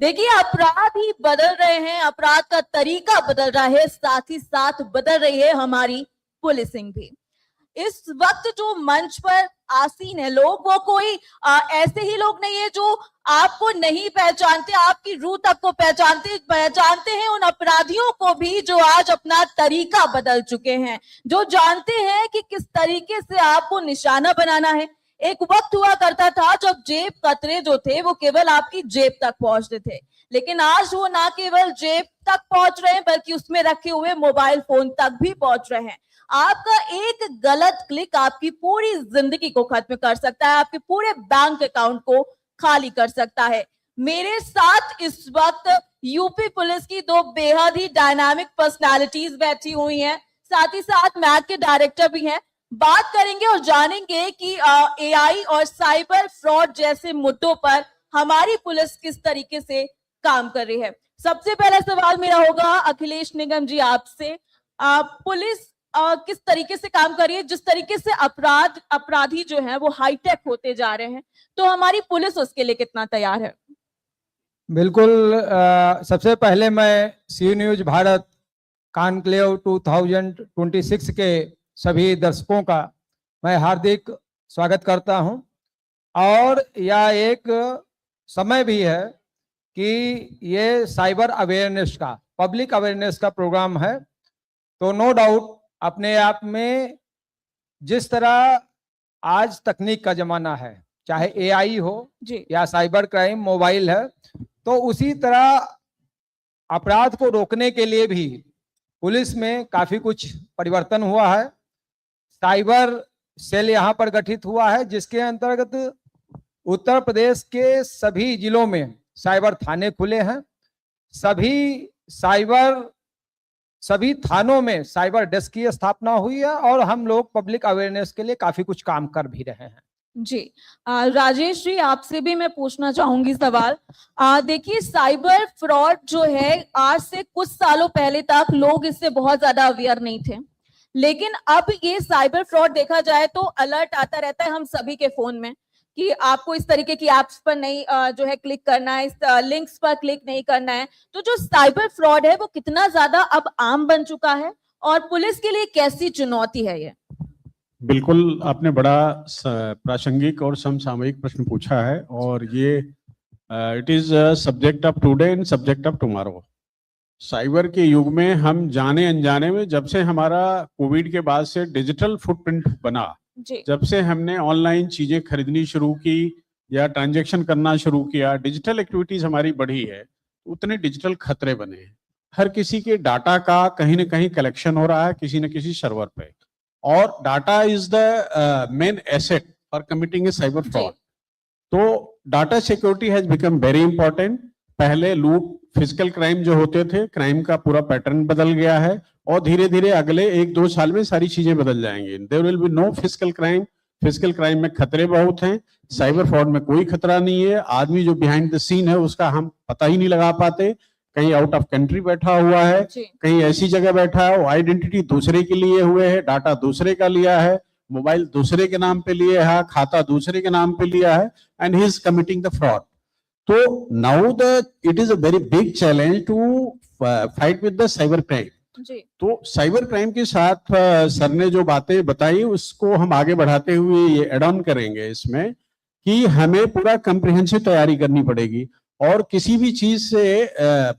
देखिए, अपराध ही बदल रहे हैं, अपराध का तरीका बदल रहा है, साथ ही साथ बदल रही है हमारी पुलिसिंग भी। इस वक्त जो मंच पर आसीन है लोग, वो कोई ऐसे ही लोग नहीं है जो आपको नहीं पहचानते, आपकी रूह तक को पहचानते हैं उन अपराधियों को भी जो आज अपना तरीका बदल चुके हैं, जो जानते हैं कि किस तरीके से आपको निशाना बनाना है। एक वक्त हुआ करता था जब जेब कतरे जो थे वो केवल आपकी जेब तक पहुंचते थे, लेकिन आज वो ना केवल जेब तक पहुंच रहे हैं बल्कि उसमें रखे हुए मोबाइल फोन तक भी पहुंच रहे हैं। आपका एक गलत क्लिक आपकी पूरी जिंदगी को खत्म कर सकता है, आपके पूरे बैंक अकाउंट को खाली कर सकता है। मेरे साथ इस वक्त यूपी पुलिस की दो बेहद ही डायनामिक पर्सनालिटीज बैठी हुई हैं, साथ ही साथ मैक के डायरेक्टर भी हैं। बात करेंगे और जानेंगे कि एआई और साइबर फ्रॉड जैसे मुद्दों पर हमारी पुलिस किस तरीके से काम कर रही है। सबसे पहला सवाल मेरा होगा अखिलेश निगम जी आपसे, पुलिस किस तरीके से काम कर रही है? जिस तरीके से अपराधी जो है वो हाईटेक होते जा रहे हैं, तो हमारी पुलिस उसके लिए कितना तैयार है? बिल्कुल। सबसे पहले मैं सी न्यूज भारत कॉन्क्लेव 2026 के सभी दर्शकों का मैं हार्दिक स्वागत करता हूं। और यह एक समय भी है कि ये साइबर अवेयरनेस का, पब्लिक अवेयरनेस का प्रोग्राम है। तो नो डाउट अपने आप में जिस तरह आज तकनीक का जमाना है, चाहे एआई हो या साइबर क्राइम मोबाइल है, तो उसी तरह अपराध को रोकने के लिए भी पुलिस में काफी कुछ परिवर्तन हुआ है। साइबर सेल यहाँ पर गठित हुआ है, जिसके अंतर्गत उत्तर प्रदेश के सभी जिलों में साइबर थाने खुले हैं। सभी थानों में साइबर डेस्क की स्थापना हुई है और हम लोग पब्लिक अवेयरनेस के लिए काफी कुछ काम कर भी रहे हैं। जी, राजेश जी आपसे भी मैं पूछना चाहूंगी सवाल। देखिए, साइबर फ्रॉड जो है आज से कुछ सालों पहले तक लोग इससे बहुत ज्यादा अवेयर नहीं थे, लेकिन अब ये साइबर फ्रॉड देखा जाए तो अलर्ट आता रहता है हम सभी के फोन में कि आपको इस तरीके की एप्स पर नहीं जो है क्लिक करना है, इस लिंक्स पर क्लिक नहीं करना है। तो जो साइबर फ्रॉड है वो कितना ज्यादा अब आम बन चुका है और पुलिस के लिए कैसी चुनौती है ये? बिल्कुल, आपने बड़ा प्रासंगिक और समसामयिक प्रश्न पूछा है और ये it is subject of today and subject of tomorrow. Cyber के युग में हम जाने अनजाने में, जब से हमारा कोविड के बाद से डिजिटल फुटप्रिंट बना, जब से हमने ऑनलाइन चीजें खरीदनी शुरू की या ट्रांजैक्शन करना शुरू किया, डिजिटल एक्टिविटीज हमारी बढ़ी है, उतने डिजिटल खतरे बने हैं। हर किसी के डाटा का कहीं ना कहीं कलेक्शन हो रहा है किसी न किसी सर्वर पे, और data is the main asset for committing a cyber fraud. तो data security has become very important. पहले लूट, फिजिकल क्राइम जो होते थे, क्राइम का पूरा पैटर्न बदल गया है और धीरे धीरे अगले 1-2 साल में सारी चीजें बदल जाएंगी। There will be no physical crime. Physical crime में खतरे बहुत हैं, साइबर फ्रॉड में कोई खतरा नहीं है। आदमी जो बिहाइंड द सीन है उसका हम पता ही नहीं लगा पाते, कहीं आउट ऑफ कंट्री बैठा हुआ है, कहीं ऐसी जगह बैठा है, वो आइडेंटिटी दूसरे के लिए हुए है, डाटा दूसरे का लिया है, मोबाइल दूसरे के नाम पे लिए है, खाता दूसरे के नाम पे लिया है, and he is committing the fraud. तो now it is a very big challenge to fight with the cyber crime. तो साइबर क्राइम के साथ सर ने जो बातें बताई उसको हम आगे बढ़ाते हुए ये एड ऑन करेंगे इसमें कि हमें पूरा कम्प्रिहेंसिव तैयारी करनी पड़ेगी और किसी भी चीज से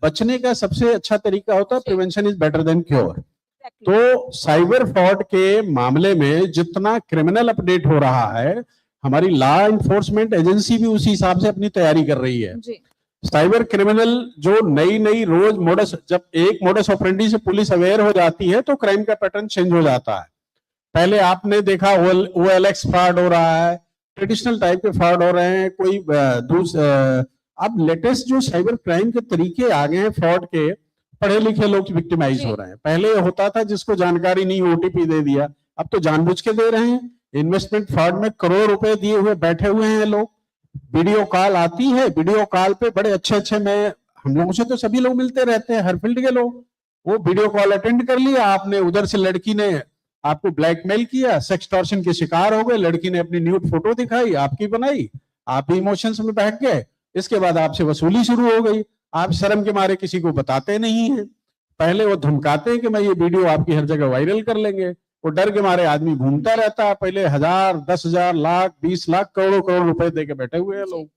बचने का सबसे अच्छा तरीका होता है prevention is better than cure. तो साइबर फ्रॉड के मामले में जितना क्रिमिनल अपडेट हो रहा है, हमारी लॉ इन्फोर्समेंट एजेंसी भी उसी हिसाब से अपनी तैयारी कर रही है। साइबर क्रिमिनल जो नई रोज मोडस, जब एक मोडस ऑपरेंडी से पुलिस अवेयर हो जाती है तो क्राइम का पैटर्न चेंज हो जाता है। पहले आपने देखा OLX फ्रॉड हो रहा है, ट्रेडिशनल टाइप के फ्रॉड हो रहे हैं, कोई अब लेटेस्ट जो साइबर क्राइम के तरीके आ गए हैं फ्रॉड के, पढ़े लिखे लोग विक्टिमाइज हो रहे हैं। पहले होता था जिसको जानकारी नहीं OTP दे दिया, अब तो जानबूझ के दे रहे हैं। इन्वेस्टमेंट फ्रॉड में करोड़ रुपए दिए हुए बैठे हुए हैं लोग। वीडियो कॉल आती है, वीडियो कॉल पे बड़े अच्छे हम लोगों से तो सभी लोग मिलते रहते हैं, हर फील्ड के लोग। वो वीडियो कॉल अटेंड कर लिया आपने, उधर से लड़की ने आपको ब्लैकमेल किया, सेक्सटॉर्शन के शिकार हो गए, लड़की ने अपनी न्यूड फोटो दिखाई, आपकी बनाई, आप भी इमोशंस में बह गए इसके बाद आपसे वसूली शुरू हो गई। आप शर्म के मारे किसी को बताते नहीं हैं। पहले वो धमकाते हैं कि मैं ये वीडियो आपकी हर जगह वायरल कर लेंगे, वो डर के मारे आदमी घूमता रहता है। पहले 1000, 10,000, लाख, 20 लाख, करोड़ों करोड़ रुपए दे के बैठे हुए हैं लोग।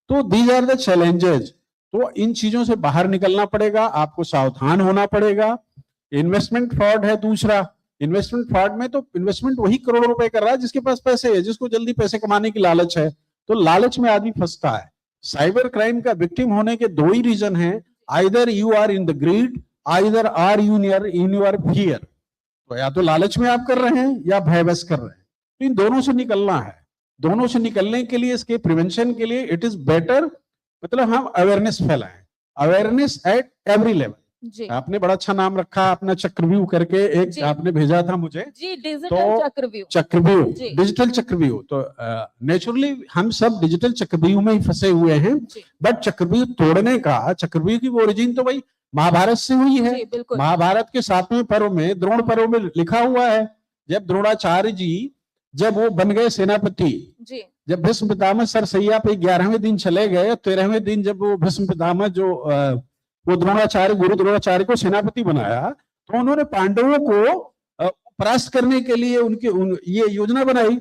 तो दीज आर द चैलेंजेस। तो इन चीजों से बाहर निकलना पड़ेगा, आपको सावधान होना पड़ेगा। इन्वेस्टमेंट फ्रॉड है दूसरा। इन्वेस्टमेंट फ्रॉड में तो इन्वेस्टमेंट वही करोड़ों रुपए कर रहा है जिसके पास पैसे है, जिसको जल्दी पैसे कमाने की लालच है, तो लालच में आदमी फंसता है। साइबर क्राइम का विक्टिम होने के दो ही रीजन है, either you are in the greed, either are you in your fear. तो या तो लालच में आप कर रहे हैं या भयवश कर रहे हैं, तो इन दोनों से निकलना है। दोनों से निकलने के लिए, इसके प्रिवेंशन के लिए इट इज बेटर, मतलब हम अवेयरनेस फैलाएं, अवेयरनेस एट एवरी लेवल। जी आपने बड़ा अच्छा नाम रखा अपना, चक्रव्यूह करके एक जी। आपने भेजा था मुझे, जी, डिजिटल तो चक्रव्यूह। चक्रव्यूह, जी। डिजिटल चक्रव्यूह। तो नेचुरली हम सब डिजिटल चक्रव्यूह में ही फंसे हुए हैं, जी बट चक्रव्यूह तोड़ने का, चक्रव्यूह की ओरिजिन तो भाई महाभारत से हुई है। जी बिल्कुल। महाभारत के 7वें पर्व में, द्रोण पर्व में लिखा हुआ है, जब द्रोणाचार्य जी जब वो बन गए सेनापति, जी जब भीष्म पितामह सरसैया पे 11वें दिन चले गए, 13वें दिन जब वो भीष्म पितामह जो वो द्रोणाचार्य, गुरु द्रोणाचार्य को सेनापति बनाया, तो उन्होंने पांडवों को परास्त करने के लिए ये योजना बनाई।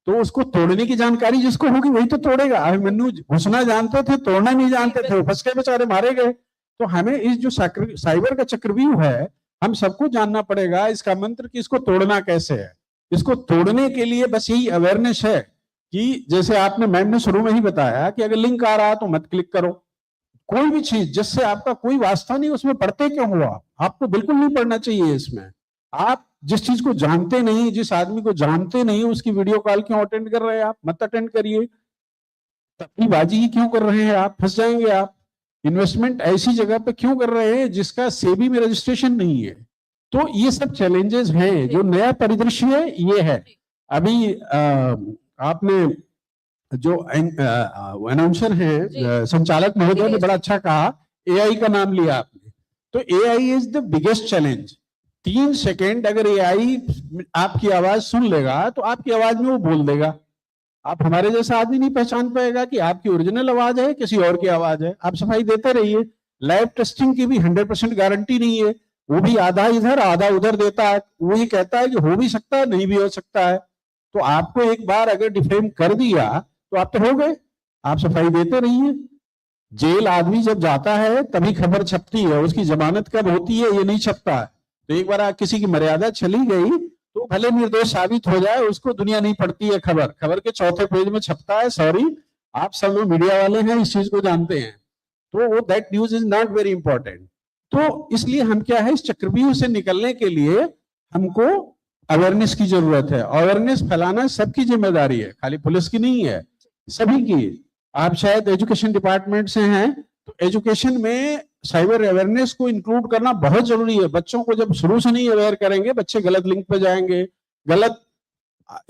तो उसको तोड़ने की जानकारी जिसको होगी वही तो तोड़ेगा। अभिमन्यु घुसना जानते थे, तोड़ना नहीं जानते थे, फंस के बेचारे मारे गए। तो हमें इस जो साइबर का चक्रव्यूह है, हम सबको जानना पड़ेगा इसका मंत्र, कि इसको तोड़ना कैसे है। इसको तोड़ने के लिए बस यही अवेयरनेस है कि जैसे आपने, मैम ने शुरू में ही बताया कि अगर लिंक आ रहा है तो मत क्लिक करो। कोई भी चीज जिससे आपका कोई वास्ता नहीं, उसमें पढ़ते क्यों हो आप? आपको बिल्कुल नहीं पढ़ना चाहिए इसमें। आप जिस चीज को जानते नहीं, जिस आदमी को जानते नहीं, उसकी वीडियो कॉल क्यों अटेंड कर रहे हैं आप? मत अटेंड करिए। तकलीफबाजी ही क्यों कर रहे हैं आप? फंस जाएंगे आप। इन्वेस्टमेंट ऐसी जगह पे क्यों कर रहे हैं जिसका सेबी में रजिस्ट्रेशन नहीं है? तो ये सब चैलेंजेस हैं। जो नया परिदृश्य है ये है। अभी आपने जो अनाउंसर हैं, संचालक महोदय ने बड़ा अच्छा कहा, एआई का नाम लिया आपने। तो AI is the biggest challenge. 3 second अगर एआई आपकी आवाज सुन लेगा तो आपकी आवाज में वो बोल देगा। आप हमारे जैसा आदमी नहीं पहचान पाएगा कि आपकी ओरिजिनल आवाज है, किसी और की आवाज है। आप सफाई देते रहिए। लैब टेस्टिंग की भी 100% गारंटी नहीं है, वो भी आधा इधर आधा उधर देता है। वो ये कहता है कि हो भी सकता है, नहीं भी हो सकता है। तो आपको एक बार अगर डिफेम कर दिया तो आप तो हो गए। आप सफाई देते रहिए। जेल आदमी जब जाता है तभी खबर छपती है, उसकी जमानत कब होती है ये नहीं छपता है। तो एक बार किसी की मर्यादा चली गई तो भले निर्दोष साबित हो जाए, उसको दुनिया नहीं पढ़ती है। खबर के 4थे पेज में छपता है। सॉरी, आप सब लोग मीडिया वाले हैं, इस चीज को जानते हैं। तो that news is not very important. तो इसलिए हम क्या है, इस चक्रव्यूह से निकलने के लिए हमको अवेयरनेस की जरूरत है। अवेयरनेस फैलाना सबकी जिम्मेदारी है, खाली पुलिस की नहीं है, सभी की। आप शायद एजुकेशन डिपार्टमेंट से हैं, तो एजुकेशन में साइबर अवेयरनेस को इंक्लूड करना बहुत जरूरी है। बच्चों को जब शुरू से नहीं अवेयर करेंगे, बच्चे गलत लिंक पे जाएंगे। गलत,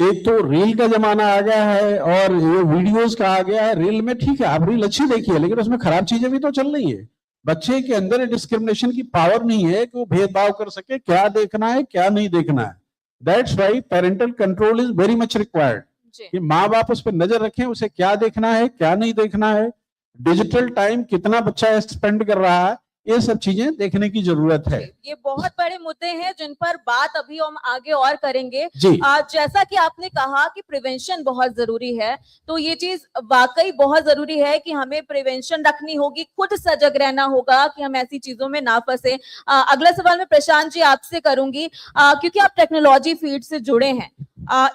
एक तो रील का जमाना आ गया है और ये वीडियोस का आ गया है। रील में ठीक है, आप रील अच्छी देखिए, लेकिन उसमें खराब चीजें भी तो चल रही है। बच्चे के अंदर डिस्क्रिमिनेशन की पावर नहीं है कि वो भेदभाव कर सके, क्या देखना है क्या नहीं देखना है। That's why parental control is very much required, कि माँ बाप उस पर नजर रखें, उसे क्या देखना है क्या नहीं देखना है, डिजिटल टाइम कितना बच्चा स्पेंड कर रहा है, ये सब चीजें देखने की जरूरत है। ये बहुत बड़े मुद्दे हैं जिन पर बात अभी हम आगे और करेंगे। जी। जैसा कि आपने कहा कि प्रिवेंशन बहुत जरूरी है, तो ये चीज वाकई बहुत जरूरी है कि हमें प्रिवेंशन रखनी होगी, खुद सजग रहना होगा कि हम ऐसी चीजों में ना फंसे। अगला सवाल मैं प्रशांत जी आपसे करूंगी, क्योंकि आप टेक्नोलॉजी फील्ड से जुड़े हैं।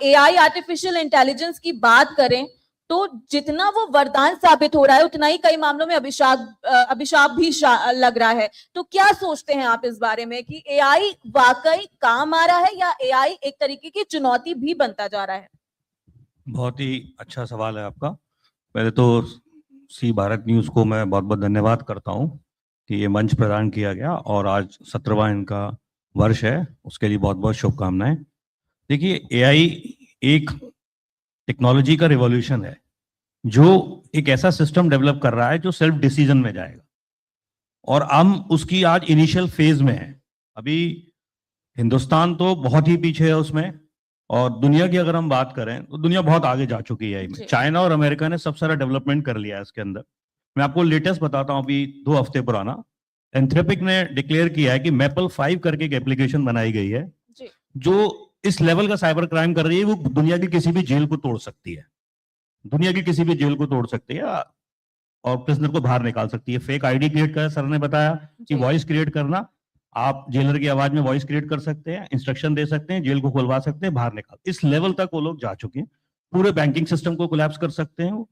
एआई, आर्टिफिशियल इंटेलिजेंस की बात करें तो जितना वो वरदान साबित हो रहा है, उतना ही कई मामलों में अभिशाप भी लग रहा है। तो क्या सोचते हैं आप इस बारे में कि एआई वाकई काम आ रहा है या एआई एक तरीके की चुनौती भी बनता जा रहा है? बहुत ही अच्छा सवाल है आपका। पहले तो सी भारत न्यूज़ को मैं बहुत बहुत धन्यवाद करता हूं कि ये मंच प्रदान किया गया, और आज 17वां इनका वर्ष है, उसके लिए बहुत बहुत शुभकामनाएं। देखिए, एआई एक टेक्नोलॉजी का रिवॉल्यूशन है, जो एक ऐसा सिस्टम डेवलप कर रहा है जो सेल्फ डिसीजन में जाएगा, और हम उसकी आज इनिशियल फेज में है। अभी हिंदुस्तान तो बहुत ही पीछे है उसमें, और दुनिया की अगर हम बात करें तो दुनिया बहुत आगे जा चुकी है एआई में। चाइना और अमेरिका ने सब सारा डेवलपमेंट कर लिया है इसके अंदर। मैं आपको लेटेस्ट बताता हूं, अभी 2 हफ्ते पुराना एंथ्रोपिक ने डिक्लेयर किया है कि मैपल 5 करके एक एप्लीकेशन बनाई गई है जी। जो इस लेवल का साइबर क्राइम कर रही है, वो दुनिया की किसी भी जेल को तोड़ सकती है, दुनिया की किसी भी जेल को तोड़ सकती है और प्रिजनर को बाहर निकाल सकती है। फेक आईडी क्रिएट कर, सर ने बताया कि जी। वॉइस क्रिएट करना, आप जेलर की आवाज में वॉइस क्रिएट कर सकते हैं, इंस्ट्रक्शन दे सकते हैं, जेल को खुलवा सकते हैं, बाहर निकाल, इस लेवल तक वो लोग जा चुके हैं। पूरे बैंकिंग सिस्टम को कोलैप्स कर सकते हैं।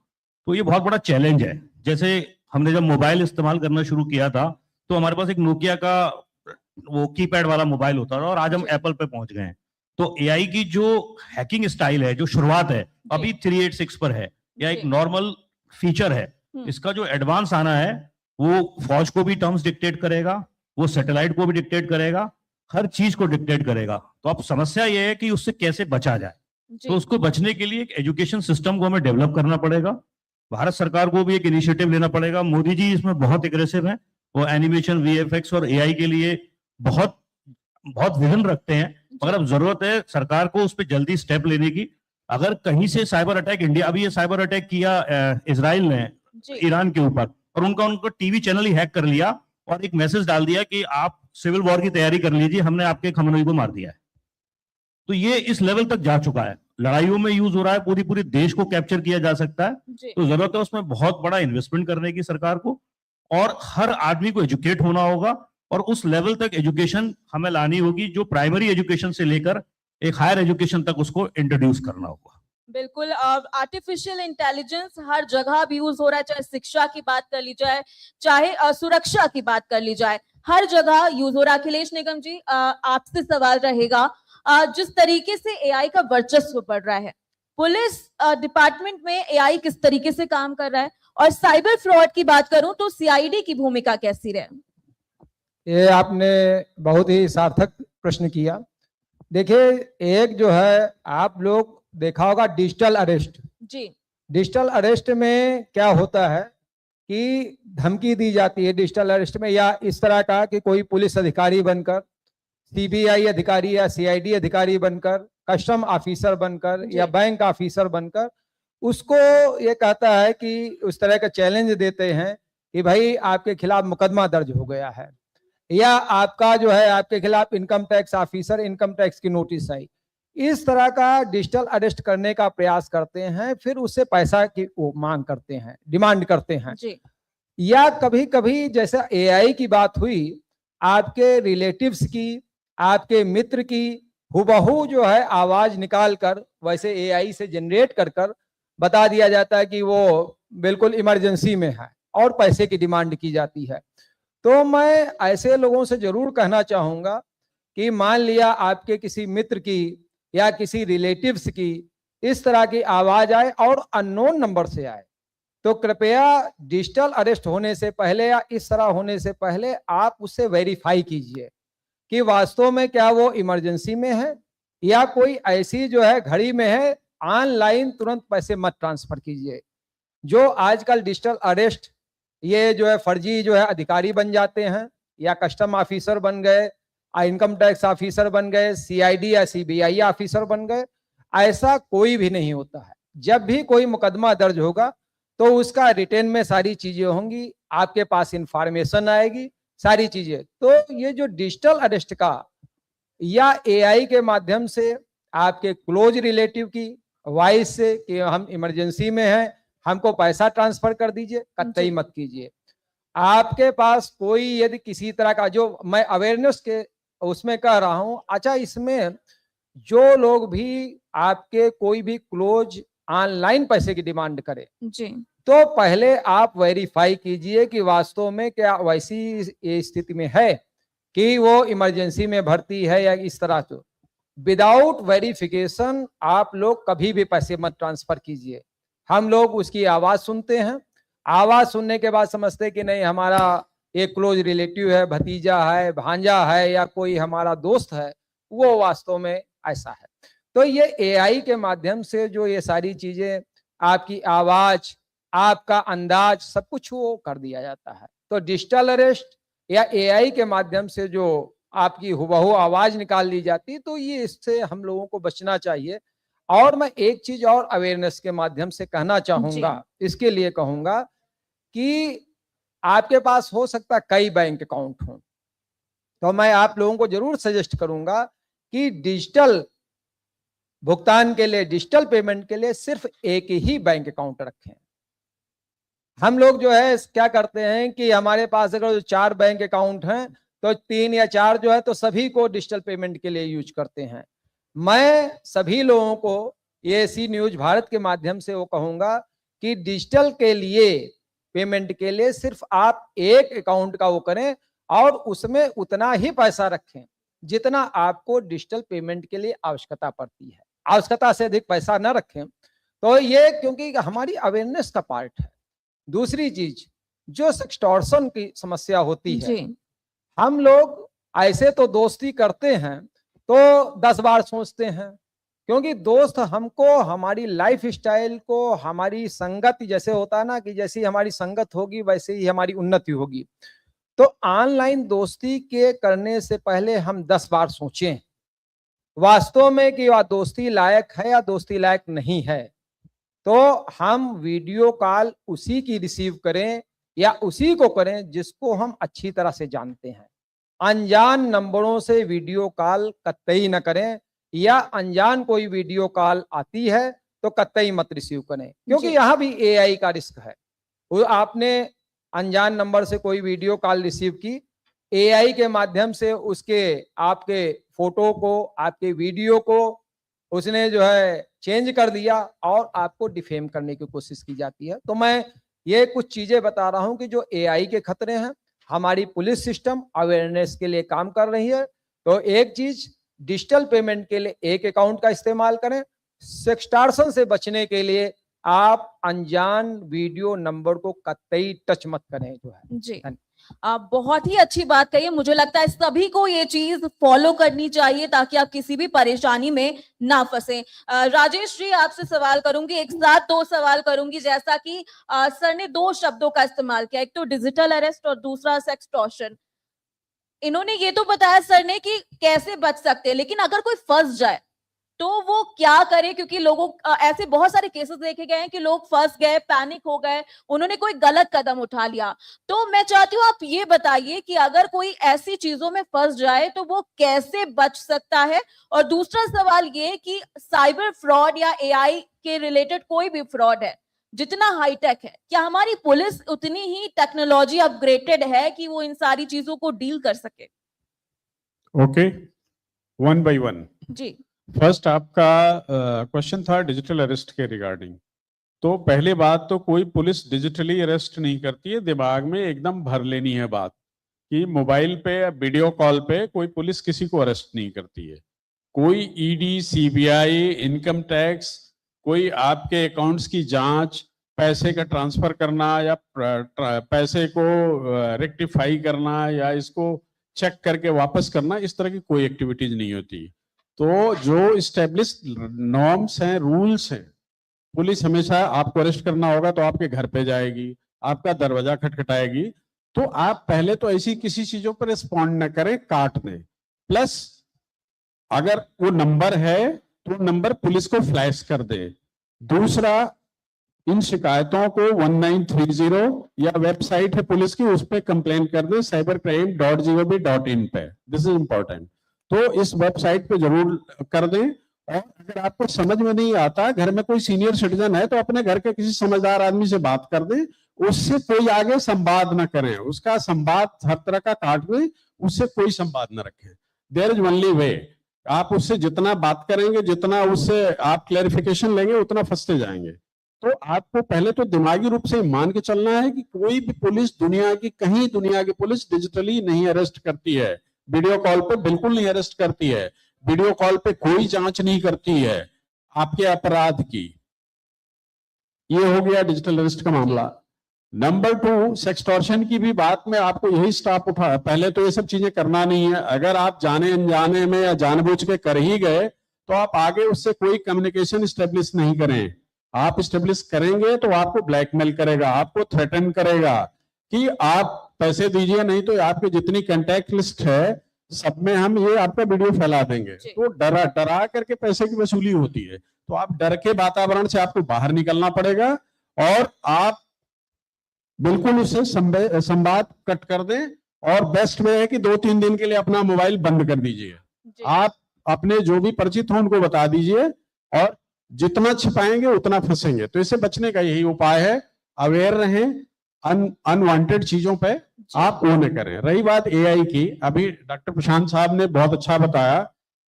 तो ये बहुत बड़ा चैलेंज है। जैसे हमने जब मोबाइल इस्तेमाल करना शुरू किया था तो हमारे पास एक नोकिया का वो कीपैड वाला मोबाइल होता था और आज हम एप्पल पे पहुंच गए हैं। तो एआई की जो हैकिंग स्टाइल है, जो शुरुआत है अभी 386 पर है, या एक जी। नॉर्मल फीचर है, इसका जो एडवांस आना है वो फौज को भी टर्म्स डिक्टेट करेगा, वो सैटेलाइट को भी डिक्टेट करेगा, हर चीज को डिक्टेट करेगा। तो अब समस्या ये है कि उससे कैसे बचा जाए। तो उसको बचने के लिए एक एजुकेशन सिस्टम को हमें डेवलप करना पड़ेगा। भारत सरकार को भी एक इनिशिएटिव लेना पड़ेगा। मोदी जी इसमें बहुत एग्रेसिव हैं, वो एनिमेशन, वीएफएक्स और एआई के लिए बहुत बहुत विजन रखते हैं, मगर अब जरूरत है सरकार को उस पर जल्दी स्टेप लेने की। अगर कहीं से साइबर अटैक, इंडिया अभी ये साइबर अटैक किया इजराइल ने ईरान के ऊपर, और उनका टीवी चैनल ही हैक कर लिया और एक मैसेज डाल दिया कि आप सिविल वॉर की तैयारी कर लीजिए, हमने आपके खमनोई को मार दिया है। तो ये इस लेवल तक जा चुका है, लड़ाइयों में यूज हो रहा है, पूरी पूरी देश को कैप्चर किया जा सकता है। तो जरूरत है उसमें बहुत बड़ा इन्वेस्टमेंट करने की सरकार को, और हर आदमी को एजुकेट होना होगा, और उस लेवल तक एजुकेशन हमें लानी होगी जो प्राइमरी एजुकेशन से लेकर एक हायर एजुकेशन तक उसको इंट्रोड्यूस करना होगा। बिल्कुल, आर्टिफिशियल इंटेलिजेंस हर जगह भी यूज हो रहा है, चाहे शिक्षा की बात कर ली जाए, चाहे सुरक्षा की बात कर ली जाए, हर जगह यूज हो रहा है। अखिलेश निगम जी, आपसे सवाल रहेगा, जिस तरीके से एआई का वर्चस्व बढ़ रहा है, पुलिस डिपार्टमेंट में एआई किस तरीके से काम कर रहा है, और साइबर फ्रॉड की बात करूं तो सीआईडी की भूमिका कैसी रहे? ये आपने बहुत ही सार्थक प्रश्न किया। देखिए, एक जो है, आप लोग देखा होगा डिजिटल अरेस्ट। जी। डिजिटल अरेस्ट में क्या होता है कि धमकी दी जाती है डिजिटल अरेस्ट में, या इस तरह का कि कोई पुलिस अधिकारी बनकर, सीबीआई अधिकारी या सीआईडी अधिकारी बनकर, कस्टम ऑफिसर बनकर या बैंक ऑफिसर बनकर उसको ये कहता है कि उस तरह का चैलेंज देते हैं कि भाई आपके खिलाफ मुकदमा दर्ज हो गया है, या आपका जो है आपके खिलाफ income tax officer, income tax की नोटिस आई। इस तरह का डिजिटल अरेस्ट करने का प्रयास करते हैं, फिर उससे पैसा की मांग करते हैं, डिमांड करते हैं जी। या कभी कभी जैसे एआई की बात हुई, आपके रिलेटिव्स की, आपके मित्र की हुबहू जो है आवाज निकाल कर वैसे एआई से जनरेट कर कर बता दिया जाता है कि वो बिल्कुल इमरजेंसी में है, और पैसे की डिमांड की जाती है। तो मैं ऐसे लोगों से जरूर कहना चाहूंगा कि मान लिया आपके किसी मित्र की या किसी रिलेटिव्स की इस तरह की आवाज आए और अननोन नंबर से आए, तो कृपया डिजिटल अरेस्ट होने से पहले या इस तरह होने से पहले आप उससे वेरीफाई कीजिए कि वास्तव में क्या वो इमरजेंसी में है या कोई ऐसी जो है घड़ी में है। ऑनलाइन तुरंत पैसे मत ट्रांसफर कीजिए। जो आजकल डिजिटल अरेस्ट, ये जो है फर्जी जो है अधिकारी बन जाते हैं, या कस्टम ऑफिसर बन गए, इनकम टैक्स ऑफिसर बन गए, सीआईडी या सीबीआई ऑफिसर बन गए, ऐसा कोई भी नहीं होता है। जब भी कोई मुकदमा दर्ज होगा तो उसका रिटेन में सारी चीजें होंगी, आपके पास इंफॉर्मेशन आएगी, सारी चीजें। तो ये जो डिजिटल अरेस्ट का या एआई के माध्यम से आपके क्लोज रिलेटिव की वॉइस से कि हम इमरजेंसी में हैं, हमको पैसा ट्रांसफर कर दीजिए, कतई मत कीजिए। आपके पास कोई यदि किसी तरह का, जो मैं अवेयरनेस के उसमें कह रहा हूं, अच्छा इसमें जो लोग भी आपके कोई भी क्लोज ऑनलाइन पैसे की डिमांड करे जी, तो पहले आप वेरीफाई कीजिए कि वास्तव में क्या वैसी स्थिति में है कि वो इमरजेंसी में भर्ती है या इस तरह से। विदाउट वेरिफिकेशन आप लोग कभी भी पैसे मत ट्रांसफर कीजिए। हम लोग उसकी आवाज सुनते हैं, आवाज सुनने के बाद समझते कि नहीं हमारा एक क्लोज रिलेटिव है, भतीजा है, भांजा है या कोई हमारा दोस्त है, वो वास्तव में ऐसा है। तो ये एआई के माध्यम से जो ये सारी चीजें, आपकी आवाज, आपका अंदाज, सब कुछ वो कर दिया जाता है। तो डिजिटल अरेस्ट या एआई के माध्यम से जो आपकी हुबहू आवाज निकाल ली जाती है, तो ये इससे हम लोगों को बचना चाहिए। और मैं एक चीज और अवेयरनेस के माध्यम से कहना चाहूंगा, इसके लिए कहूंगा कि आपके पास हो सकता है कई बैंक अकाउंट हों, तो मैं आप लोगों को जरूर सजेस्ट करूंगा कि डिजिटल भुगतान के लिए, डिजिटल पेमेंट के लिए सिर्फ एक ही बैंक अकाउंट रखें। हम लोग जो है क्या करते हैं कि हमारे पास अगर 4 बैंक अकाउंट हैं तो 3 या 4 जो है तो सभी को डिजिटल पेमेंट के लिए यूज करते हैं। मैं सभी लोगों को ये सी न्यूज भारत के माध्यम से वो कहूंगा कि डिजिटल के लिए, पेमेंट के लिए सिर्फ आप एक अकाउंट का वो करें और उसमें उतना ही पैसा रखें जितना आपको डिजिटल पेमेंट के लिए आवश्यकता पड़ती है। आवश्यकता से अधिक पैसा न रखें। तो ये क्योंकि हमारी अवेयरनेस का पार्ट है। दूसरी चीज, जो एक्सटॉर्शन की समस्या होती है, जी हम लोग ऐसे तो दोस्ती करते हैं तो 10 बार सोचते हैं, क्योंकि दोस्त हमको हमारी लाइफ स्टाइल को, हमारी संगत, जैसे होता है ना कि जैसी हमारी संगत होगी वैसे ही हमारी उन्नति होगी। तो ऑनलाइन दोस्ती के करने से पहले हम 10 बार सोचें वास्तव में कि वह दोस्ती लायक है या दोस्ती लायक नहीं है। तो हम वीडियो कॉल उसी की रिसीव करें या उसी को करें जिसको हम अच्छी तरह से जानते हैं। अनजान नंबरों से वीडियो कॉल कतई न करें, या अनजान कोई वीडियो कॉल आती है तो कतई मत रिसीव करें, क्योंकि जी। यहाँ भी एआई का रिस्क है। वो आपने अनजान नंबर से कोई वीडियो कॉल रिसीव की, एआई के माध्यम से उसके आपके फोटो को, आपके वीडियो को उसने जो है चेंज कर दिया और आपको डिफेम करने की कोशिश की जाती है। तो मैं ये कुछ चीजें बता रहा हूं कि जो एआई के खतरे हैं। हमारी पुलिस सिस्टम अवेयरनेस के लिए काम कर रही है। तो एक चीज, डिजिटल पेमेंट के लिए एक अकाउंट का इस्तेमाल करें। सेक्सटॉर्शन से बचने के लिए आप अनजान वीडियो नंबर को कतई टच मत करें जो है। जी आप बहुत ही अच्छी बात कही है। मुझे लगता है सभी को ये चीज फॉलो करनी चाहिए ताकि आप किसी भी परेशानी में ना फंसे। राजेश जी, आपसे सवाल करूंगी, एक साथ 2 सवाल करूंगी। जैसा कि सर ने 2 शब्दों का इस्तेमाल किया, एक तो डिजिटल अरेस्ट और दूसरा सेक्सटॉर्शन। इन्होंने ये तो बताया सर ने कि कैसे बच सकते हैं, लेकिन अगर कोई फंस जाए तो वो क्या करे? क्योंकि लोगों ऐसे बहुत सारे केसेस देखे गए हैं कि लोग फंस गए, पैनिक हो गए, उन्होंने कोई गलत कदम उठा लिया। तो मैं चाहती हूँ आप ये बताइए कि अगर कोई ऐसी चीजों में फंस जाए तो वो कैसे बच सकता है? और दूसरा सवाल ये कि साइबर फ्रॉड या एआई के रिलेटेड कोई भी फ्रॉड है, जितना हाईटेक है, क्या हमारी पुलिस उतनी ही टेक्नोलॉजी अपग्रेडेड है कि वो इन सारी चीजों को डील कर सके? Okay, one by one. जी फर्स्ट आपका क्वेश्चन था डिजिटल अरेस्ट के रिगार्डिंग। तो पहली बात तो कोई पुलिस डिजिटली अरेस्ट नहीं करती है। दिमाग में एकदम भर लेनी है बात कि मोबाइल पे या वीडियो कॉल पे कोई पुलिस किसी को अरेस्ट नहीं करती है। कोई ईडी, सीबीआई, इनकम टैक्स, कोई आपके अकाउंट्स की जांच, पैसे का ट्रांसफर करना या पैसे को रेक्टिफाई करना या इसको चेक करके वापस करना, इस तरह की कोई एक्टिविटीज नहीं होती। तो जो इस्टेब्लिश्ड नॉर्म्स हैं, रूल्स हैं, पुलिस हमेशा आपको अरेस्ट करना होगा तो आपके घर पे जाएगी, आपका दरवाजा खटखटाएगी। तो आप पहले तो ऐसी किसी चीजों पर रिस्पॉन्ड न करें, काट दें। प्लस अगर वो नंबर है तो नंबर पुलिस को फ्लैश कर दे। दूसरा, इन शिकायतों को 1930 या वेबसाइट है पुलिस की, उस पर कंप्लेन कर दे cybercrime.gov.in पे। This is important. तो इस वेबसाइट पे जरूर कर दें। और अगर आपको समझ में नहीं आता, घर में कोई सीनियर सिटीजन है तो अपने घर के किसी समझदार आदमी से बात कर दें। उससे कोई आगे संवाद न करें, उसका संवाद हर तरह का काट दें, उससे कोई संवाद न रखें। There is only way. आप उससे जितना बात करेंगे, जितना उससे आप क्लैरिफिकेशन लेंगे, उतना फंसते जाएंगे। तो आपको पहले तो दिमागी रूप से मान के चलना है कि कोई भी पुलिस दुनिया की, कहीं दुनिया की पुलिस डिजिटली नहीं अरेस्ट करती है। वीडियो कॉल पे बिल्कुल नहीं अरेस्ट करती है। वीडियो कॉल पे कोई जांच नहीं करती है आपके अपराध की। ये हो गया डिजिटल अरेस्ट का मामला। नंबर 2, सेक्सटॉर्शन की भी बात में आपको यही स्टॉप उठा। पहले तो ये सब चीजें करना नहीं है। अगर आप जाने अनजाने में या जानबूझ के कर ही गए तो आप आगे उससे कोई कम्युनिकेशन स्टेब्लिश नहीं करें। आप स्टेब्लिश करेंगे तो आपको ब्लैकमेल करेगा, आपको थ्रेटन करेगा कि आप पैसे दीजिए, नहीं तो आपके जितनी कांटेक्ट लिस्ट है सब में हम ये आपका वीडियो फैला देंगे। तो डरा करके पैसे की वसूली होती है। तो आप डर के वातावरण से आपको बाहर निकलना पड़ेगा और आप बिल्कुल उससे संवाद कट कर दें, और बेस्ट वे है कि 2-3 दिन के लिए अपना मोबाइल बंद कर दीजिए। जी, आप अपने जो भी परिचित हो उनको बता दीजिए, और जितना छिपाएंगे उतना फंसेंगे। तो इससे बचने का यही उपाय है, अवेयर रहें, अनवांटेड चीजों पे आप वो न करें। रही बात एआई की, अभी डॉक्टर प्रशांत साहब ने बहुत अच्छा बताया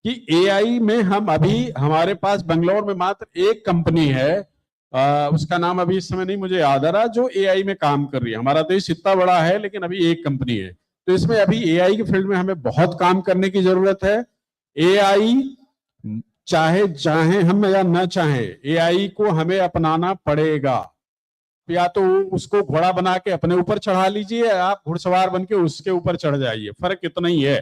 कि एआई में हम अभी, हमारे पास बंगलौर में मात्र एक कंपनी है, उसका नाम अभी इस समय नहीं मुझे याद आ रहा, जो एआई में काम कर रही है। हमारा देश इतना बड़ा है लेकिन अभी एक कंपनी है। तो इसमें अभी एआई के फील्ड में हमें बहुत काम करने की जरूरत है। एआई चाहे चाहे हम या न चाहे, एआई को हमें अपनाना पड़ेगा। या तो उसको घोड़ा बना के अपने ऊपर चढ़ा लीजिए, आप घुड़सवार बन के उसके ऊपर चढ़ जाइए, फर्क इतना ही है।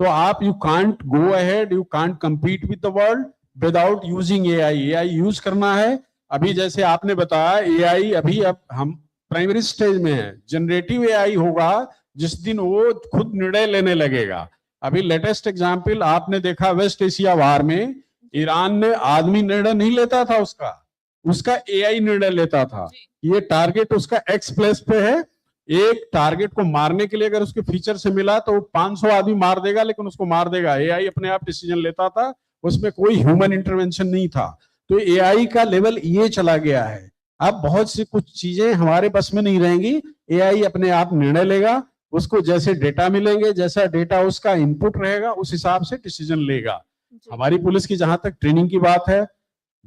तो आप, you can't go ahead, you can't compete with the world without using AI. AI use करना है। अभी जैसे आपने बताया, एआई अभी अब हम प्राइमरी स्टेज में है। जनरेटिव एआई होगा जिस दिन वो खुद निर्णय लेने लगेगा। अभी लेटेस्ट एग्जाम्पल आपने देखा, वेस्ट एशिया वार में ईरान ने आदमी निर्णय नहीं लेता था, उसका एआई निर्णय लेता था। ये टारगेट उसका एक्स प्लेस पे है। एक टारगेट को मारने के लिए अगर उसके फीचर से मिला तो 500 आदमी मार देगा, लेकिन उसको मार देगा। एआई अपने आप डिसीजन लेता था, उसमें कोई ह्यूमन इंटरवेंशन नहीं था। तो एआई का लेवल ये चला गया है। अब बहुत सी कुछ चीजें हमारे बस में नहीं रहेंगी, एआई अपने आप निर्णय लेगा। उसको जैसे डेटा मिलेंगे, जैसा डेटा उसका इनपुट रहेगा, उस हिसाब से डिसीजन लेगा। हमारी पुलिस की जहां तक ट्रेनिंग की बात है,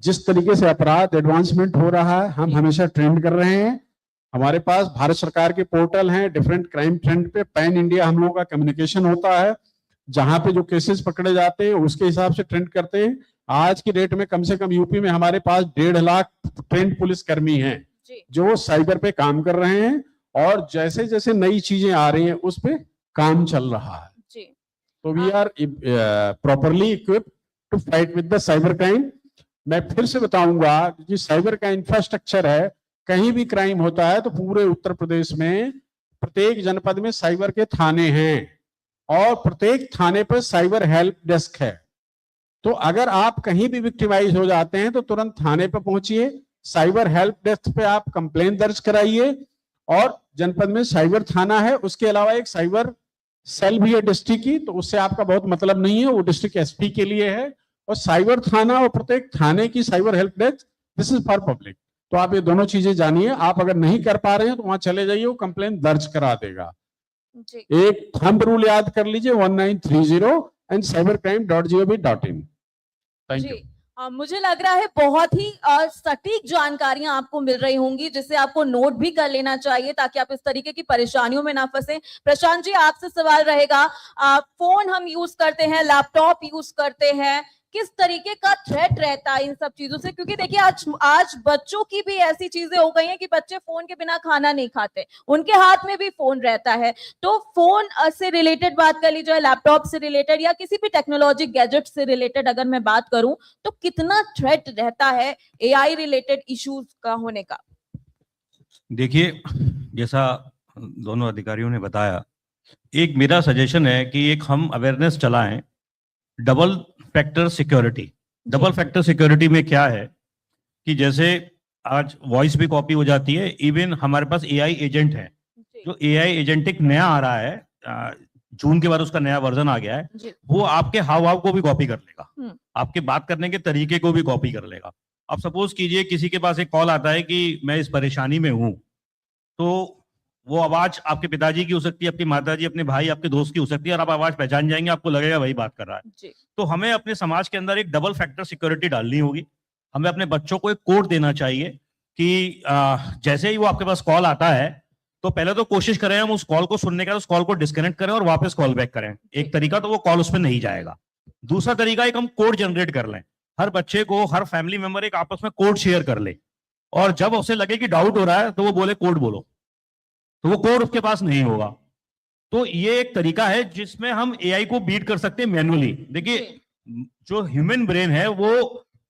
जिस तरीके से अपराध एडवांसमेंट हो रहा है, हम हमेशा ट्रेंड कर रहे हैं। हमारे पास भारत सरकार के पोर्टल हैं, डिफरेंट क्राइम ट्रेंड पे पैन इंडिया हम लोगों का कम्युनिकेशन होता है। जहां पे जो केसेस पकड़े जाते हैं उसके हिसाब से ट्रेंड करते हैं। आज की डेट में कम से कम यूपी में हमारे पास 1.5 लाख ट्रेंड पुलिसकर्मी हैं जो साइबर पे काम कर रहे हैं, और जैसे जैसे नई चीजें आ रही हैं उस पे काम चल रहा है। तो we are properly equipped to fight with the cyber crime. मैं फिर से बताऊंगा कि साइबर का इंफ्रास्ट्रक्चर है, कहीं भी क्राइम होता है तो पूरे उत्तर प्रदेश में प्रत्येक जनपद में साइबर के थाने हैं, और प्रत्येक थाने पर साइबर हेल्प डेस्क है। तो अगर आप कहीं भी विक्टिमाइज हो जाते हैं तो तुरंत थाने पर पहुंचिए, साइबर हेल्प डेस्क पे आप कंप्लेन दर्ज कराइए, और जनपद में साइबर थाना है। उसके अलावा एक साइबर सेल भी है डिस्ट्रिक्ट की, तो उससे आपका बहुत मतलब नहीं है, वो डिस्ट्रिक्ट एसपी के लिए है। और साइबर थाना और प्रत्येक थाने की cyber help desk, this is for public. तो आप ये दोनों चीजें जानिए। आप अगर नहीं कर पा रहे हैं तो वहां चले जाइए, वो कंप्लेन दर्ज करा देगा। एक थंब रूल याद कर लीजिए, 1930 एंड cybercrime.gov.in। Thank you. मुझे लग रहा है बहुत ही सटीक जानकारियां आपको मिल रही होंगी, जिसे आपको नोट भी कर लेना चाहिए ताकि आप इस तरीके की परेशानियों में ना फंसे। प्रशांत जी, आपसे सवाल रहेगा, फोन हम यूज करते हैं, लैपटॉप यूज करते हैं, किस तरीके का थ्रेट रहता है इन सब चीजों से? क्योंकि देखिए आज बच्चों की भी ऐसी चीजें हो गई हैं कि बच्चे फोन के बिना खाना नहीं खाते, उनके हाथ में भी फोन रहता है। तो फोन से रिलेटेड बात कर लीजिए, लैपटॉप से रिलेटेड या किसी भी टेक्नोलॉजी गैजेट से रिलेटेड अगर मैं बात करूं, तो कितना थ्रेट रहता है एआई रिलेटेड इश्यूज का होने का? देखिए, जैसा दोनों अधिकारियों ने बताया, एक मेरा सजेशन है कि एक हम अवेयरनेस चलाएं, double factor security. Double factor security में क्या है कि जैसे आज वॉइस भी कॉपी हो जाती है, इवन हमारे पास एआई एजेंट है, जो एआई एजेंटिक नया आ रहा है, जून के बाद उसका नया वर्जन आ गया है, वो आपके हाव भाव को भी कॉपी कर लेगा, आपके बात करने के तरीके को भी कॉपी कर लेगा। अब सपोज कीजिए किसी के पास एक कॉल आता है कि मैं इस परेशानी में हूं, तो वो आवाज आपके पिताजी की हो सकती है, आपकी माताजी, अपने भाई, आपके दोस्त की हो सकती है, और आप आवाज पहचान जाएंगे, आपको लगेगा वही बात कर रहा है। तो हमें अपने समाज के अंदर एक डबल फैक्टर सिक्योरिटी डालनी होगी। हमें अपने बच्चों को एक कोड देना चाहिए कि जैसे ही वो आपके पास कॉल आता है तो पहले तो कोशिश करें हम उस कॉल को सुनने का, उस कॉल को डिस्कनेक्ट करें और वापस कॉल बैक करें। एक तरीका तो वो कॉल उस पर नहीं जाएगा। दूसरा तरीका, एक हम कोड जनरेट कर लें, हर बच्चे को, हर फैमिली मेंबर एक आपस में कोड शेयर कर ले, और जब उसे लगे कि डाउट हो रहा है तो वो बोले कोड बोलो, तो वो कोड उसके पास नहीं होगा। तो ये एक तरीका है जिसमें हम एआई को बीट कर सकते हैं मैन्युअली। देखिए, जो ह्यूमन ब्रेन है वो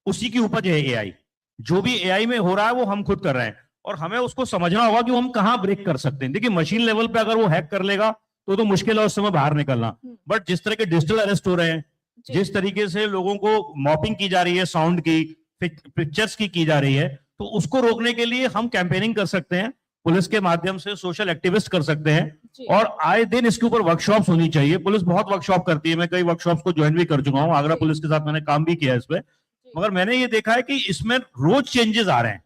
उसी की उपज है एआई। जो भी एआई में हो रहा है वो हम खुद कर रहे हैं, और हमें उसको समझना होगा कि वो हम कहां ब्रेक कर सकते हैं। देखिए, मशीन लेवल पे अगर वो हैक कर लेगा तो मुश्किल है उस समय बाहर निकलना, बट जिस तरह के डिजिटल अरेस्ट हो रहे हैं, जिस तरीके से लोगों को मॉपिंग की जा रही है, साउंड की, पिक्चर्स की जा रही है, तो उसको रोकने के लिए हम कैंपेनिंग कर सकते हैं। पुलिस के माध्यम से सोशल एक्टिविस्ट कर सकते हैं जी। और आए दिन इसके ऊपर वर्कशॉप्स होनी चाहिए। पुलिस बहुत वर्कशॉप करती है, मैं कई वर्कशॉप्स को ज्वाइन भी कर चुका हूँ, आगरा जी। पुलिस के साथ मैंने काम भी किया है इस पे, मगर मैंने ये देखा है कि इसमें रोज चेंजेस आ रहे हैं।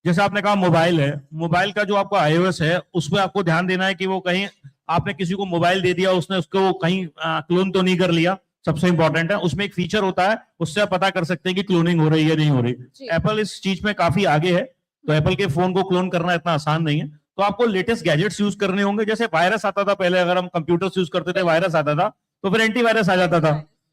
जैसे आपने कहा मोबाइल है, मोबाइल का जो आपका iOS है उसमें आपको ध्यान देना है कि वो कहीं आपने किसी को मोबाइल दे दिया, उसने उसको कहीं क्लोन तो नहीं कर लिया, सबसे इंपॉर्टेंट है। उसमें एक फीचर होता है, उससे आप पता कर सकते हैं कि क्लोनिंग हो रही है नहीं हो रही। जी। एप्पल इस चीज में काफी आगे है, तो एप्पल के फोन को क्लोन करना इतना आसान नहीं है। तो आपको लेटेस्ट गैजेट्स यूज करने होंगे। जैसे वायरस आता था पहले, अगर हम कंप्यूटर्स यूज करते थे, वायरस आता था तो फिर एंटीवायरस आ जाता था।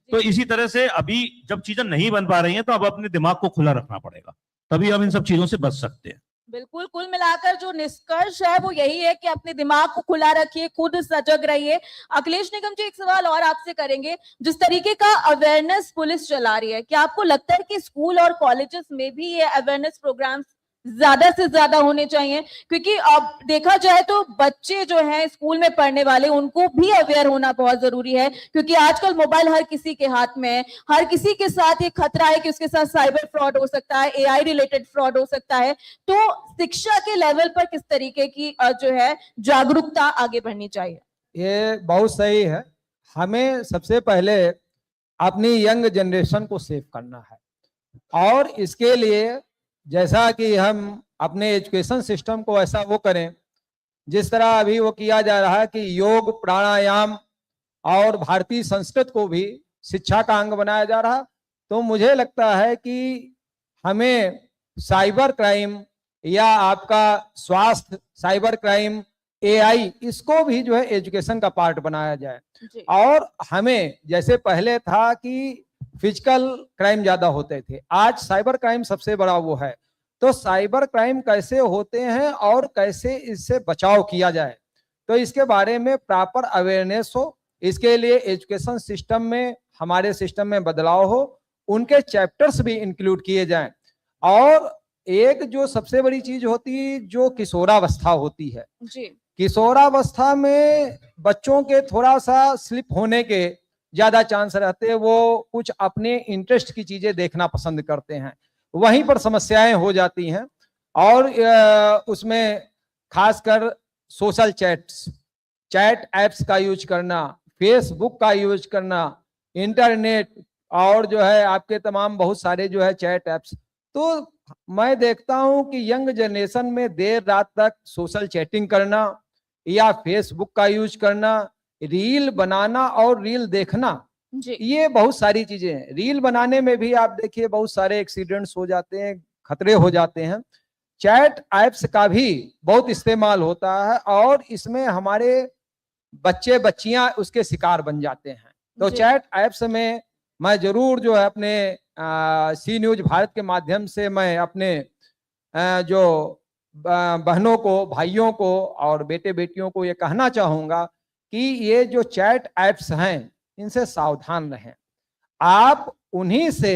तो इसी तरह से अभी जब चीजें नहीं बन पा रही हैं तो अब अपने दिमाग को खुला रखना पड़ेगा, तभी हम इन सब चीजों से बच सकते हैं। बिल्कुल, कुल मिलाकर जो निष्कर्ष है वो यही है कि अपने दिमाग को खुला रखिए, खुद सजग रहिए। अखिलेश निगम जी, एक सवाल और आपसे करेंगे। जिस तरीके का अवेयरनेस पुलिस चला रही है, क्या आपको लगता है कि स्कूल और कॉलेजेस में भी ये अवेयरनेस प्रोग्राम्स ज्यादा से ज्यादा होने चाहिए? क्योंकि अब देखा जाए तो बच्चे जो हैं स्कूल में पढ़ने वाले, उनको भी अवेयर होना बहुत जरूरी है, क्योंकि आजकल मोबाइल हर किसी के हाथ में है। हर किसी के साथ ये खतरा है कि उसके साथ साइबर फ्रॉड हो सकता है, एआई रिलेटेड फ्रॉड हो सकता है। तो शिक्षा के लेवल पर किस तरीके की जो है जागरूकता आगे बढ़नी चाहिए? ये बहुत सही है। हमें सबसे पहले अपनी यंग जनरेशन को सेव करना है और इसके लिए जैसा कि हम अपने एजुकेशन सिस्टम को ऐसा वो करें जिस तरह अभी वो किया जा रहा है कि योग, प्राणायाम और भारतीय संस्कृत को भी शिक्षा का अंग बनाया जा रहा है। तो मुझे लगता है कि हमें साइबर क्राइम या आपका स्वास्थ्य, साइबर क्राइम, एआई, इसको भी जो है एजुकेशन का पार्ट बनाया जाए। जी। और हमें जैसे पहले था कि फिजिकल क्राइम ज्यादा होते थे, आज साइबर क्राइम सबसे बड़ा वो है। तो साइबर क्राइम कैसे होते हैं और कैसे इससे बचाव किया जाए, तो इसके बारे में प्रॉपर अवेयरनेस हो। इसके लिए एजुकेशन सिस्टम में, हमारे सिस्टम में बदलाव हो, उनके चैप्टर्स भी इंक्लूड किए जाएं। और एक जो सबसे बड़ी चीज होती है, जो किशोरावस्था होती है, जी। किशोरावस्था में बच्चों के थोड़ा सा स्लिप होने के ज्यादा चांस रहते हैं। वो कुछ अपने इंटरेस्ट की चीजें देखना पसंद करते हैं, वहीं पर समस्याएं हो जाती हैं। और उसमें खासकर सोशल चैट एप्स का यूज करना, फेसबुक का यूज करना, इंटरनेट और जो है आपके तमाम बहुत सारे जो है चैट एप्स। तो मैं देखता हूं कि यंग जनरेशन में देर रात तक सोशल चैटिंग करना या फेसबुक का यूज करना, रील बनाना और रील देखना, जी। ये बहुत सारी चीजें हैं। रील बनाने में भी आप देखिए बहुत सारे एक्सीडेंट्स हो जाते हैं, खतरे हो जाते हैं। चैट ऐप्स का भी बहुत इस्तेमाल होता है और इसमें हमारे बच्चे बच्चियां उसके शिकार बन जाते हैं। तो जी। चैट ऐप्स में मैं जरूर जो है अपने सी न्यूज भारत के माध्यम से मैं अपने जो बहनों को, भाइयों को और बेटे बेटियों को ये कहना चाहूंगा कि ये जो चैट ऐप्स हैं इनसे सावधान रहें। आप उन्हीं से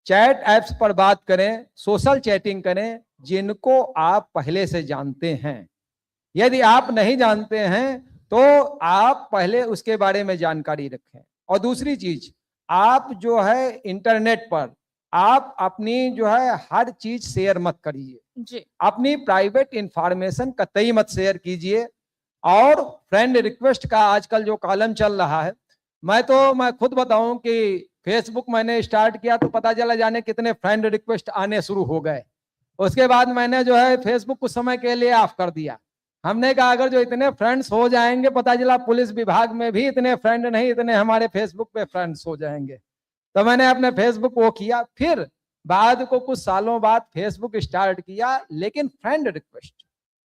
चैट ऐप्स पर बात करें, सोशल चैटिंग करें जिनको आप पहले से जानते हैं। यदि आप नहीं जानते हैं तो आप पहले उसके बारे में जानकारी रखें। और दूसरी चीज, आप जो है इंटरनेट पर आप अपनी जो है हर चीज शेयर मत करिए। जी। अपनी प्राइवेट इंफॉर्मेशन कतई मत शेयर कीजिए। और फ्रेंड रिक्वेस्ट का आजकल जो कॉलम चल रहा है, मैं खुद बताऊं कि फेसबुक मैंने स्टार्ट किया तो पता चला जाने कितने फ्रेंड रिक्वेस्ट आने शुरू हो गए। उसके बाद मैंने जो है फेसबुक कुछ समय के लिए ऑफ कर दिया। हमने कहा अगर जो इतने फ्रेंड्स हो जाएंगे, पता चला पुलिस विभाग में भी इतने फ्रेंड नहीं, इतने हमारे फेसबुक पे फ्रेंड्स हो जाएंगे। तो मैंने अपने फेसबुक वो किया। फिर बाद को कुछ सालों बाद फेसबुक स्टार्ट किया, लेकिन फ्रेंड रिक्वेस्ट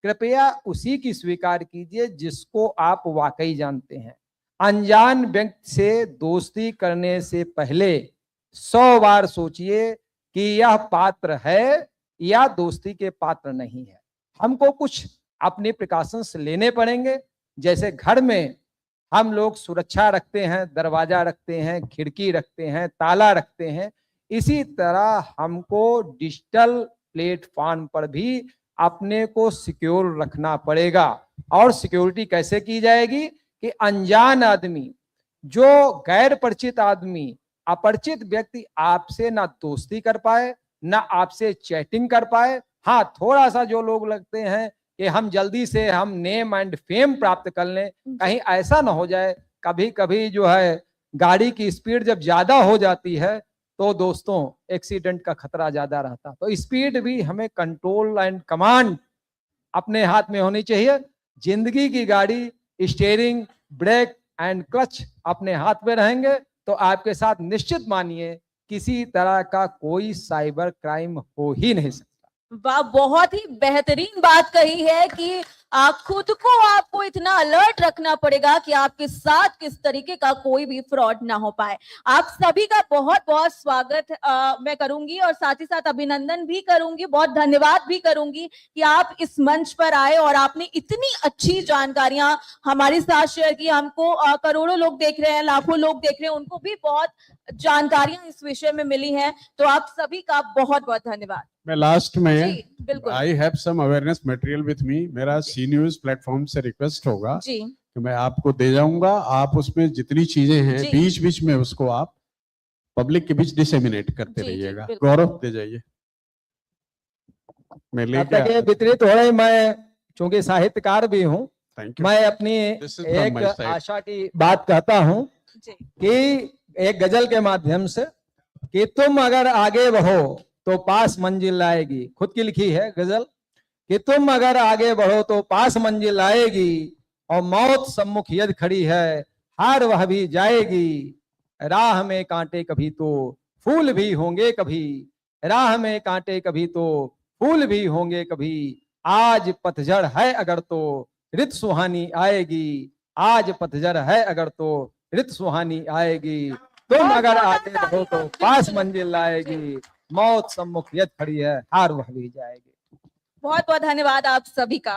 कृपया उसी की स्वीकार कीजिए जिसको आप वाकई जानते हैं। अनजान व्यक्ति से दोस्ती करने से पहले 100 बार सोचिए कि यह पात्र है या दोस्ती के पात्र नहीं है। हमको कुछ अपने प्रिकॉशंस लेने पड़ेंगे। जैसे घर में हम लोग सुरक्षा रखते हैं, दरवाजा रखते हैं, खिड़की रखते हैं, ताला रखते हैं, इसी तरह हमको डिजिटल प्लेटफॉर्म पर भी अपने को सिक्योर रखना पड़ेगा। और सिक्योरिटी कैसे की जाएगी कि अनजान आदमी, जो गैर परिचित आदमी, अपरिचित व्यक्ति आपसे ना दोस्ती कर पाए, ना आपसे चैटिंग कर पाए। हाँ, थोड़ा सा जो लोग लगते हैं कि हम जल्दी से हम नेम एंड फेम प्राप्त कर लें। कहीं ऐसा ना हो जाए, कभी कभी जो है गाड़ी की स्पीड जब ज्यादा हो जाती है तो दोस्तों एक्सीडेंट का खतरा ज्यादा रहता। तो स्पीड भी हमें कंट्रोल एंड कमांड अपने हाथ में होनी चाहिए। जिंदगी की गाड़ी स्टीयरिंग, ब्रेक एंड क्लच अपने हाथ में रहेंगे तो आपके साथ निश्चित मानिए किसी तरह का कोई साइबर क्राइम हो ही नहीं सकता। वाह, बहुत ही बेहतरीन बात कही है कि खुद को आपको इतना अलर्ट रखना पड़ेगा कि आपके साथ किस तरीके का कोई भी फ्रॉड ना हो पाए। आप सभी का बहुत बहुत स्वागत मैं करूंगी और साथ ही साथ अभिनंदन भी करूंगी, बहुत धन्यवाद भी करूंगी कि आप इस मंच पर आए और आपने इतनी अच्छी जानकारियां हमारे साथ शेयर की। हमको करोड़ों लोग देख रहे हैं, लाखों लोग देख रहे हैं, उनको भी बहुत जानकारियां इस विषय में मिली हैं। तो आप सभी का बहुत बहुत धन्यवाद। मैं लास्ट में जी बिल्कुल I have some awareness material with me. मेरा सी न्यूज प्लेटफॉर्म से रिक्वेस्ट होगा जी कि मैं आपको दे जाऊंगा। आप उसमें जितनी चीजें हैं जी। बीच बीच में उसको आप पब्लिक के बीच डिसेमिनेट करते जी, जी, रहिएगा। बिल्कुल। गौरव दे जाइए। मैं तब लेके तक ये वितरित हो रही। मैं चूंकि साहित्यकार भी हूँ, थैंक यू। मैं अपनी This is from एक my side. आशा की बात कहता हूँ जी कि एक गजल के माध्यम से कि तुम अगर आगे बढ़ो तो पास मंजिल आएगी। खुद की लिखी है गजल कि तुम अगर आगे बढ़ो तो पास मंजिल आएगी और मौत सम्मुख यदि खड़ी है हार वह भी जाएगी। राह में कांटे कभी तो फूल भी होंगे कभी, राह में कांटे कभी तो फूल भी होंगे कभी। आज पतझड़ है अगर तो रित सुहानी आएगी, आज पतझड़ है अगर तो रित सुहानी आएगी। तुम अगर आगे बढ़ो तो पास मंजिल आएगी, मौत सम्मुख यदि खड़ी है हार वह भी जाएगी। बहुत बहुत धन्यवाद आप सभी का।